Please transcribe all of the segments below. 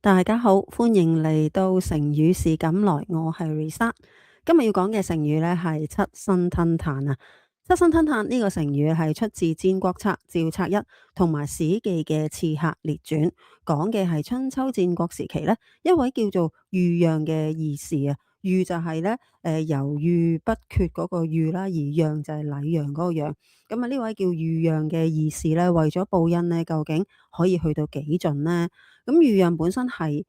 大家好，歡迎嚟到成語是咁來，我係 Risa。今日要講嘅成語呢係七生吞炭啊。七生吞炭呢個成語係出自《戰國策·趙策一》同埋《史記》嘅《刺客列傳》，講嘅係春秋戰國時期呢一位叫做豫讓嘅義士啊。豫就係呢猶豫不決嗰個豫啦，而讓就係禮讓嗰個讓。咁啊呢位叫豫讓嘅義士呢，為咗報恩呢，究竟可以去到幾盡呢？咁豫讓本身係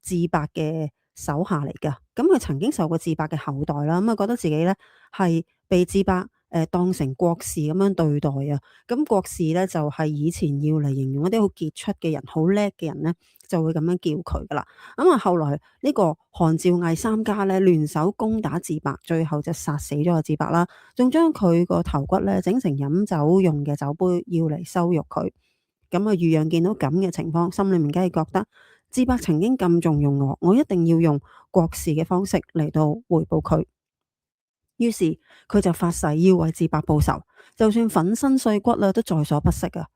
智伯嘅手下嚟㗎，咁佢曾經受過智伯嘅後代啦，咁啊覺得自己咧係被智伯當成國士咁樣對待啊。咁國士咧就係以前要嚟形容一啲好傑出嘅人、好叻嘅人咧，就會咁樣叫佢噶啦。咁啊後來呢個韓趙魏三家咧聯手攻打智伯，最後就殺死咗個智伯啦，仲將佢個頭骨咧整成飲酒用嘅酒杯，要嚟羞辱佢。咁啊，豫讓見到咁嘅情況，心裏面梗係覺得智伯曾經咁重用我，我一定要用國士嘅方式嚟到回報佢。於是佢就發誓要為智伯報仇，就算粉身碎骨啦，都在所不惜啊！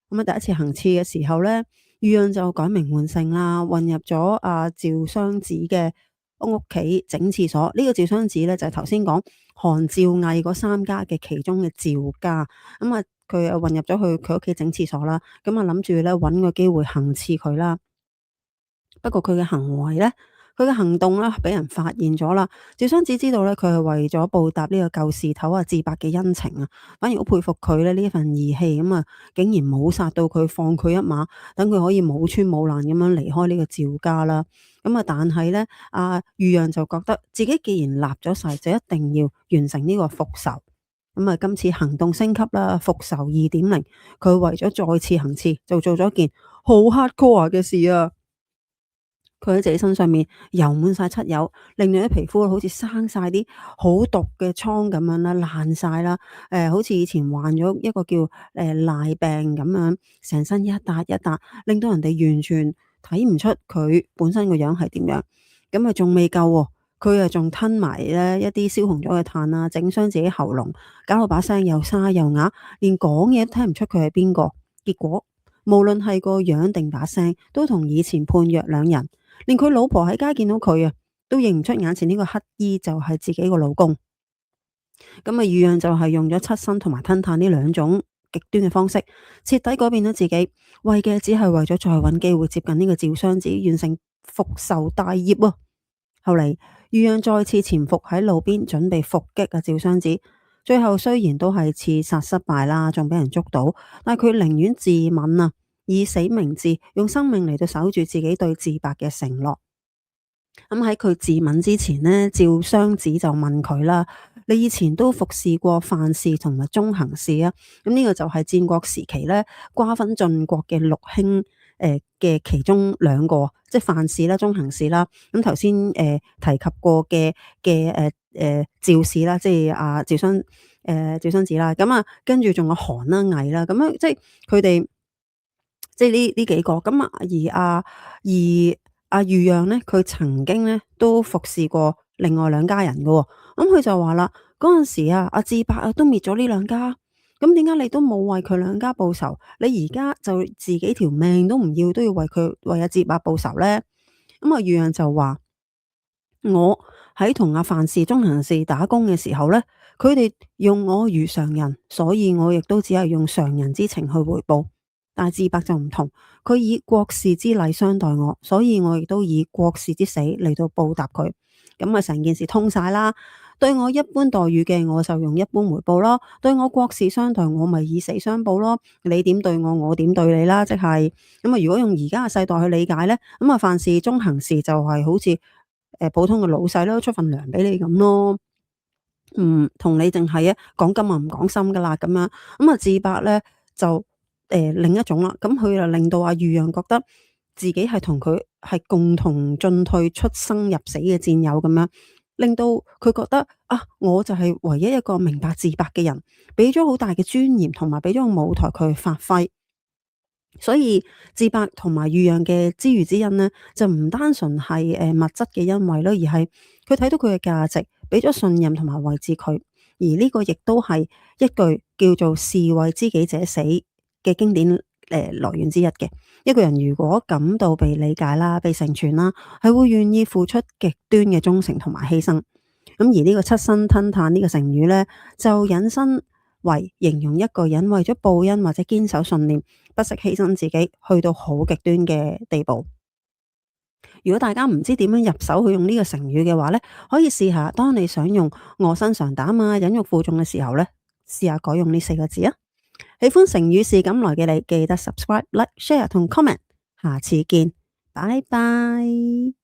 咁啊，第一次行刺嘅時候咧，豫讓就改名換姓啦，混入咗阿趙雙子嘅屋企整廁所。呢個趙雙子咧就係頭先講韓趙魏嗰三家嘅其中嘅趙家。咁啊，佢又混入咗去佢屋企整廁所啦。咁啊，諗住咧揾個機會行刺佢啦。不過佢嘅行為咧，佢嘅行動咧，俾人發現咗啦。趙雙子知道咧，佢係為咗報答呢個舊事頭啊智伯嘅恩情啊，反而好佩服佢咧呢一份義氣，咁啊，竟然冇殺到佢，放佢一馬，等佢可以冇穿冇爛咁樣離開呢個趙家啦。咁啊，但係咧，豫讓就覺得自己既然立咗誓，就一定要完成呢個復仇。咁啊，今次行動升級啦，復仇2.0，佢為咗再次行刺，就做咗件好 hardcore 嘅事啊！佢喺自己身上面油滿晒漆油，令到啲皮膚好似生晒啲好毒嘅瘡咁樣啦，爛晒啦。好似以前患咗一個叫癩病咁樣，成身一笪一笪，令到人哋完全睇唔出佢本身個樣係點樣。咁啊，仲未夠喎，佢啊仲吞埋咧一啲燒紅咗嘅炭啦，整傷自己喉嚨，搞到把聲又沙又啞，連講嘢都聽唔出佢係邊個。結果無論係個樣定把聲，都同以前判若兩人。連佢老婆喺街見到佢啊，都認唔出眼前呢個乞衣就係自己個老公。咁啊，豫讓就係用咗七生同埋吞炭呢兩種極端嘅方式，徹底改變咗自己，為嘅只係為咗再揾機會接近呢個趙雙子，完成復仇大業啊！後嚟豫讓再次潛伏喺路邊，準備伏擊啊趙雙子。最後雖然都係刺殺失敗啦，仲俾人捉到，但係佢寧願自刎啊！以死明志，用生命嚟到守住自己對智伯嘅承諾。咁喺佢自刎之前呢，趙雙子就問佢啦：你以前都服侍過范氏同埋中行氏啊？咁呢個就係戰國時期咧瓜分晉國嘅六卿嘅其中兩個，即係范氏啦、中行氏啦。咁頭先提及過嘅趙氏啦，即係趙雙子啦。咁啊，跟住仲有韓啦、魏啦，咁樣即係佢哋。即係呢幾個咁啊，而豫讓咧，佢曾經咧都服侍過另外兩家人嘅喎。咁佢就話啦，嗰陣時啊，阿智伯啊都滅咗呢兩家，咁點解你都冇為佢兩家報仇？你而家就自己條命都唔要，都要為阿智伯報仇咧？咁啊，豫讓就話：我喺同阿范氏、中行氏打工嘅時候咧，佢哋用我如常人，所以我亦都只係用常人之情去回報。但係智伯就唔同，佢以國士之禮相待我，所以我亦都以國士之死嚟到報答佢。咁啊，成件事通晒啦。對我一般待遇嘅，我就用一般回報咯；對我國士相待，我咪以死相報咯。你點對我，我點對你啦，即係咁啊。如果用而家嘅世代去理解咧，咁啊，范氏、中行氏就係好似普通嘅老細咯，出份糧俾你咁咯。同你淨係講金啊唔講心噶啦咁樣。咁啊，智伯咧就另一種啦，咁佢就令到阿豫讓覺得自己係同佢係共同進退、出生入死嘅戰友咁樣，令到佢覺得啊，我就係唯一一個明白智伯嘅人，俾咗好大嘅尊嚴，同埋俾咗個舞台佢去發揮。所以智伯同埋豫讓嘅知遇之恩呢，就唔單純係物質嘅恩惠咯，而係佢睇到佢嘅價值，俾咗信任同埋位置佢。而呢個亦都係一句叫做士為知己者死嘅經典來源之一嘅。一個人如果感到被理解啦、被成全啦，係會願意付出極端嘅忠誠同埋犧牲。咁而呢個七生吞炭呢個成語呢，就引申為形容一個人為咗報恩或者堅守信念，不惜犧牲自己，去到好極端嘅地步。如果大家唔知點樣入手去用呢個成語嘅話呢，可以試下，當你想用臥薪嘗膽啊、忍辱負重嘅時候呢，試下改用呢四個字啊！喜歡成語是咁來嘅你，記得 subscribe、like、share 同 comment。下次見，拜拜。